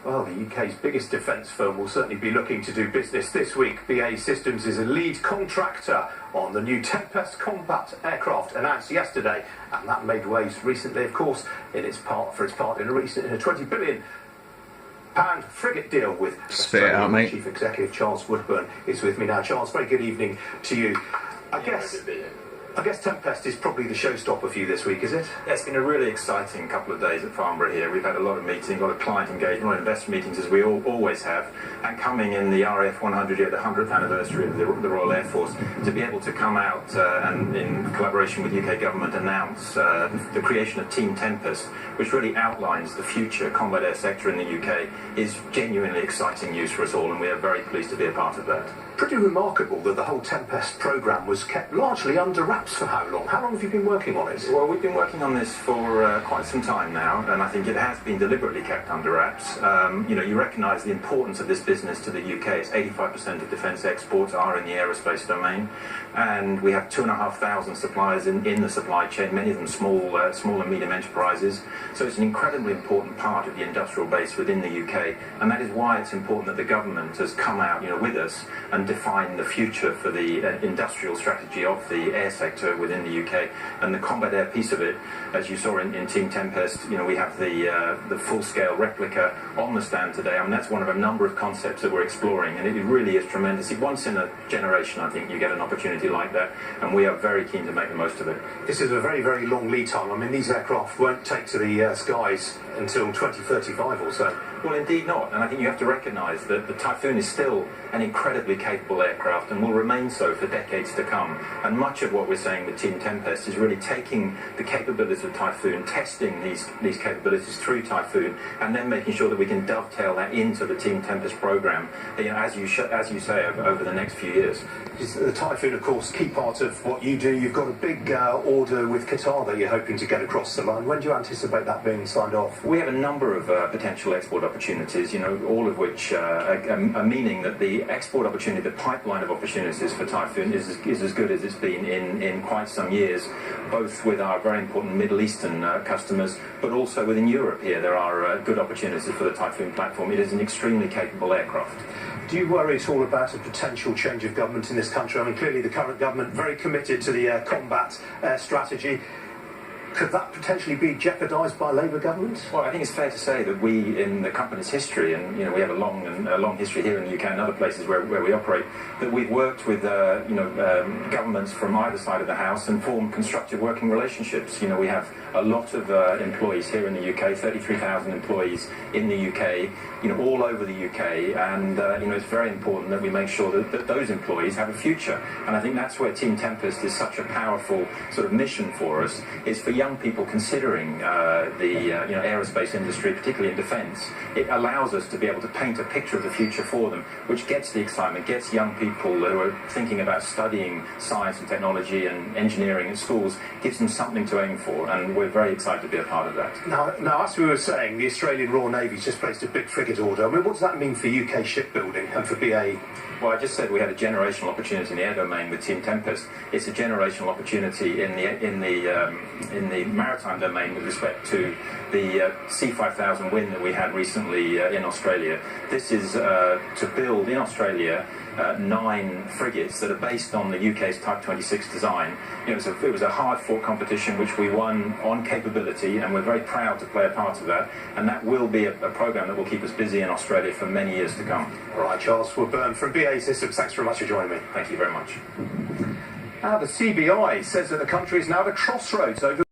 Well, the UK's biggest defence firm will certainly be looking to do business this week. BAE Systems is a lead contractor on the new Tempest combat aircraft announced yesterday, and that made waves recently, of course, for its part in a £20 billion frigate deal with Australian Chief Executive Charles Woodburn is with me now. Charles, very good evening to you. I guess Tempest is probably the showstopper for you this week, is it? Yeah, it's been a really exciting couple of days at Farnborough here. We've had a lot of meetings, a lot of client engagement, a lot of investor meetings, as we always have. And coming in the RAF 100 year, the 100th anniversary of the Royal Air Force, to be able to come out and in collaboration with UK government announce the creation of Team Tempest, which really outlines the future combat air sector in the UK, is genuinely exciting news for us all, and we are very pleased to be a part of that. Pretty remarkable that the whole Tempest programme was kept largely under wraps for how long? How long have you been working on it? Well, we've been working on this for quite some time now, and I think it has been deliberately kept under wraps. You recognise the importance of this business to the UK. It's 85% of defence exports are in the aerospace domain, and we have 2,500 suppliers in the supply chain, many of them small and medium enterprises. So it's an incredibly important part of the industrial base within the UK, and that is why it's important that the government has come out, with us and define the future for the industrial strategy of the air sector within the UK. And the combat air piece of it, as you saw in Team Tempest, we have the full-scale replica on the stand today. I mean, that's one of a number of concepts that we're exploring, and it really is tremendous. Once in a generation, I think, you get an opportunity like that, and we are very keen to make the most of it. This is a very, very long lead time. I mean, these aircraft won't take to the skies until 2035 or so. Well, indeed not, and I think you have to recognise that the Typhoon is still an incredibly capable aircraft and will remain so for decades to come. And much of what we're saying with Team Tempest is really taking the capabilities of Typhoon, testing these capabilities through Typhoon, and then making sure that we can dovetail that into the Team Tempest programme, as you say, over the next few years. The Typhoon, of course, key part of what you do. You've got a big order with Qatar that you're hoping to get across the line. When do you anticipate that being signed off? We have a number of potential export opportunities, all of which are meaning that the export opportunity, the pipeline of opportunities for Typhoon is as good as it's been in quite some years, both with our very important Middle Eastern customers, but also within Europe here there are good opportunities for the Typhoon platform. It is an extremely capable aircraft. Do you worry at all about a potential change of government in this country? I mean, clearly the current government very committed to the combat strategy. Could that potentially be jeopardised by a Labour government? Well, I think it's fair to say that we, in the company's history, and we have a long history here in the UK and other places where we operate, that we've worked with governments from either side of the house and formed constructive working relationships. We have a lot of employees here in the UK, 33,000 employees in the UK, all over the UK, and it's very important that we make sure that those employees have a future. And I think that's where Team Tempest is such a powerful sort of mission for us, is for young people considering the aerospace industry, particularly in defence. It allows us to be able to paint a picture of the future for them, which gets the excitement, gets young people who are thinking about studying science and technology and engineering at schools, gives them something to aim for, and we're very excited to be a part of that. Now, as we were saying, the Australian Royal Navy's just placed a big frigate order. I mean, what does that mean for UK shipbuilding and for BAE? Well, I just said we had a generational opportunity in the air domain with Team Tempest. It's a generational opportunity in the maritime domain with respect to the C5000 win that we had recently in Australia. This is to build in Australia 9 frigates that are based on the UK's Type 26 design. It was a hard-fought competition which we won on capability, and we're very proud to play a part of that. And that will be a programme that will keep us busy in Australia for many years to come. All right, Charles Woodburn from BAE Systems, thanks very much for joining me. Thank you very much. Now, the CBI says that the country is now at a crossroads over